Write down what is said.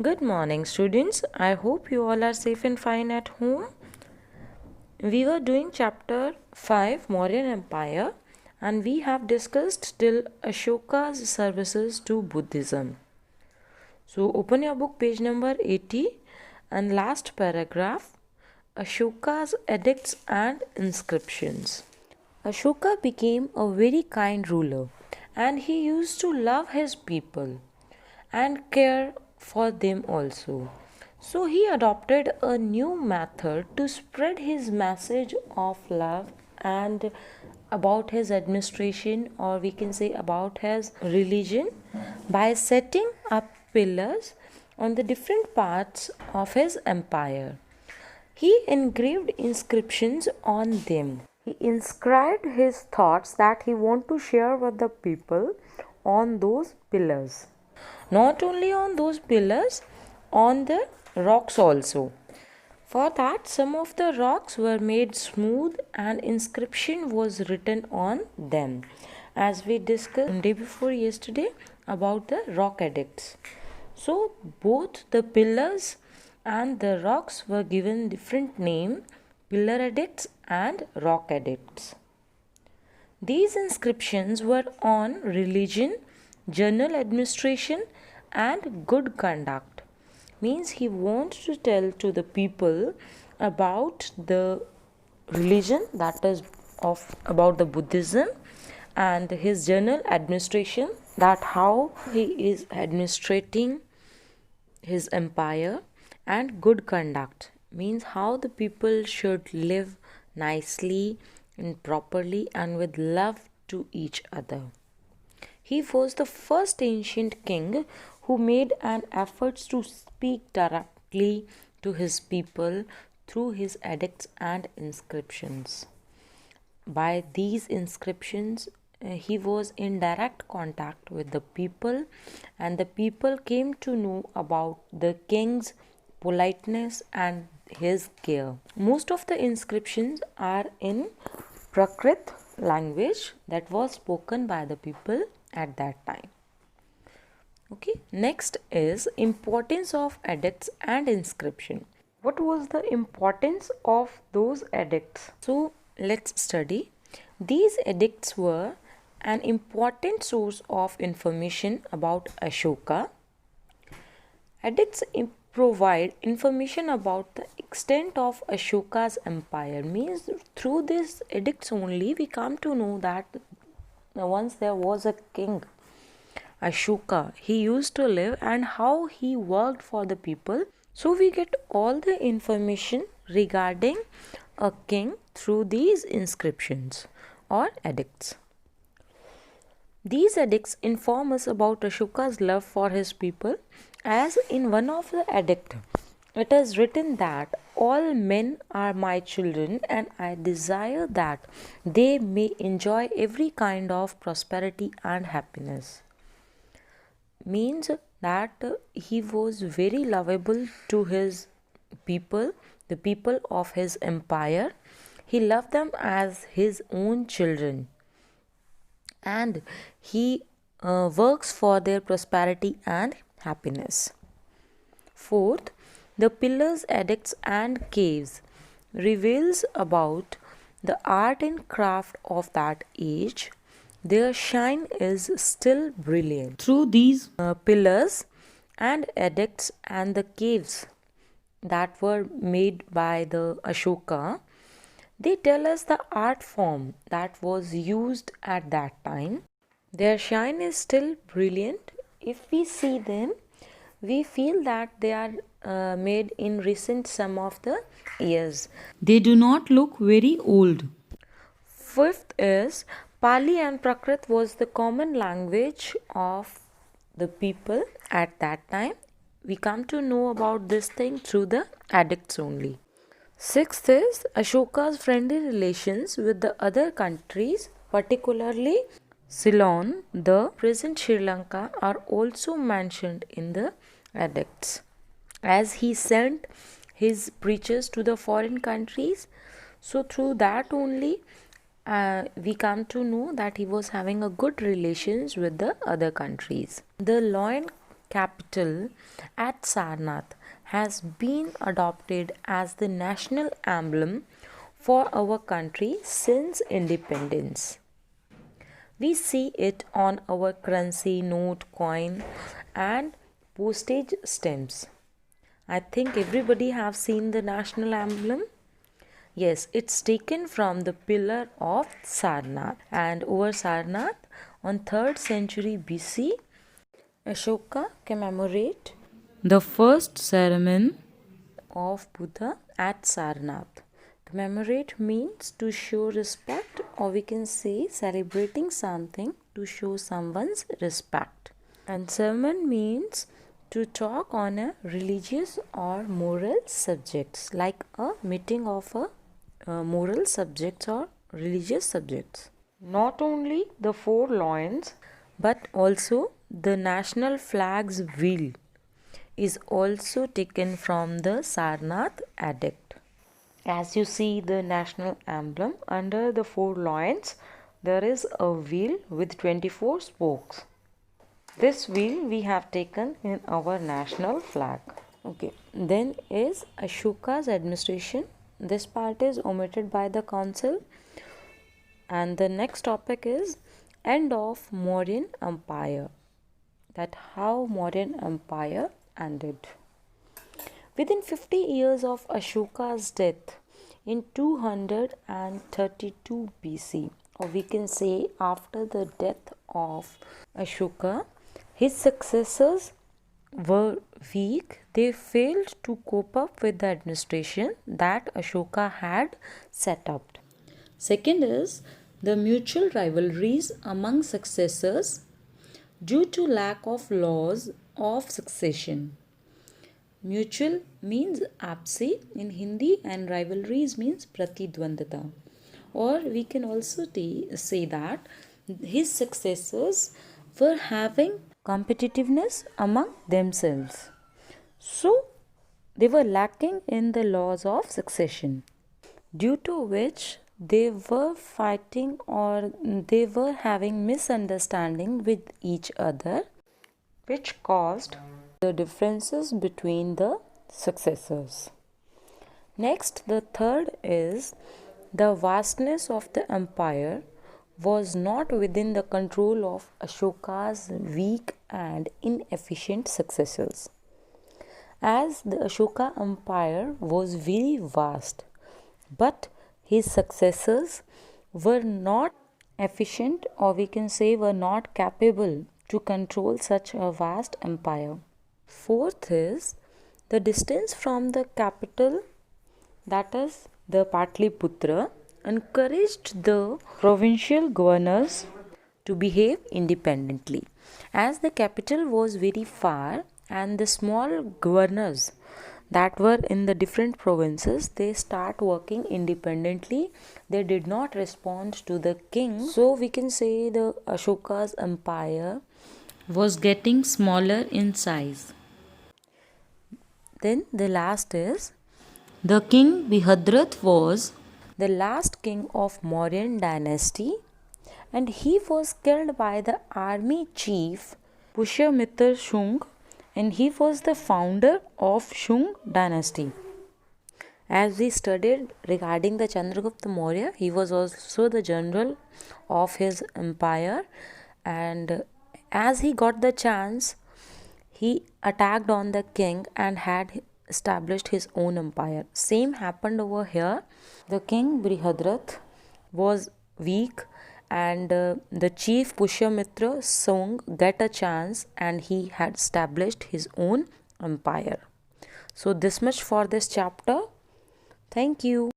Good morning, students. I hope you all are safe and fine at home. We were doing chapter 5, Mauryan Empire, and we have discussed till Ashoka's services to Buddhism. So, open your book, page number 80, and last paragraph, Ashoka's edicts and inscriptions. Ashoka became a very kind ruler, and he used to love his people and care for them also. So he adopted a new method to spread his message of love and about his administration, or we can say about his religion, by setting up pillars on the different parts of his empire. He engraved inscriptions on them. He inscribed his thoughts that he wanted to share with the people on those pillars. Not only on those pillars, on the rocks also. For that, some of the rocks were made smooth and inscription was written on them, as we discussed day before yesterday about the rock edicts. So both the pillars and the rocks were given different name, pillar edicts and rock edicts. These inscriptions were on religion, journal administration and good conduct. Means he wants to tell to the people about the religion, that is of about the Buddhism, and his journal administration, that how he is administrating his empire, and good conduct means how the people should live nicely and properly and with love to each other. He was the first ancient king who made an effort to speak directly to his people through his edicts and inscriptions. By these inscriptions, he was in direct contact with the people, and the people came to know about the king's politeness and his care. Most of the inscriptions are in Prakrit language that was spoken by the people at that time. Okay, next is importance of edicts and inscription. What was the importance of those edicts? So let's study. These edicts were an important source of information about Ashoka. Edicts provide information about the extent of Ashoka's empire. Means through these edicts only we come to know that once there was a king, Ashoka, he used to live and how he worked for the people. So we get all the information regarding a king through these inscriptions or edicts. These edicts inform us about Ashoka's love for his people, as in one of the edicts it is written that all men are my children and I desire that they may enjoy every kind of prosperity and happiness. Means that he was very lovable to his people, the people of his empire. He loved them as his own children, and he works for their prosperity and happiness. Fourth, the pillars, edicts and caves reveals about the art and craft of that age. Their shine is still brilliant. Through these pillars and edicts and the caves that were made by the Ashoka, they tell us the art form that was used at that time. Their shine is still brilliant. If we see them, we feel that they are made in recent some of the years. They do not look very old. Fifth is Pali and Prakrit was the common language of the people at that time. We come to know about this thing through the edicts only. Sixth is Ashoka's friendly relations with the other countries, particularly Ceylon, the present Sri Lanka, are also mentioned in the edicts, as he sent his preachers to the foreign countries. So through that only we come to know that he was having a good relations with the other countries. The law and capital at Sarnath has been adopted as the national emblem for our country since independence. We see it on our currency, note, coin, and postage stamps. I think everybody have seen the national emblem. Yes, it's taken from the pillar of Sarnath. And over Sarnath, on 3rd century BC, Ashoka commemorate The first ceremony of Buddha at Sarnath. Commemorate means to show respect, or we can say celebrating something to show someone's respect. And sermon means to talk on a religious or moral subjects, like a meeting of a moral subjects or religious subjects. Not only the four lions, but also the national flag's wheel is also taken from the Sarnath edict. As you see the national emblem, under the four lions there is a wheel with 24 spokes. This wheel we have taken in our national flag. Okay, then is Ashoka's administration. This part is omitted by the council. And the next topic is end of Mauryan Empire. That how Mauryan Empire ended. Within 50 years of Ashoka's death in 232 BC, or we can say after the death of Ashoka, his successors were weak. They failed to cope up with the administration that Ashoka had set up. Second is the mutual rivalries among successors due to lack of laws of succession. Mutual means apsi in Hindi and rivalries means pratidvandata. Or we can also say that his successors were having competitiveness among themselves. So they were lacking in the laws of succession, due to which they were fighting or they were having misunderstanding with each other, which caused the differences between the successors. Next, the third is the vastness of the empire was not within the control of Ashoka's weak and inefficient successors. As the Ashoka empire was very vast, but his successors were not efficient, or we can say were not capable to control such a vast empire. Fourth is the distance from the capital, that is the Patliputra, encouraged the provincial governors to behave independently. As the capital was very far and the small governors that were in the different provinces, they start working independently. They did not respond to the king. So we can say the Ashoka's empire was getting smaller in size. Then the last is The king Brihadrath was the last king of Mauryan dynasty, and he was killed by the army chief Pushyamitra Shung, and he was the founder of Shung dynasty. As we studied regarding the Chandragupta Maurya, he was also the general of his empire, and as he got the chance, he attacked on the king and had established his own empire. Same happened over here. The king Brihadrath was weak, and the chief Pushyamitra Sung got a chance and he had established his own empire. So this much for this chapter. Thank you.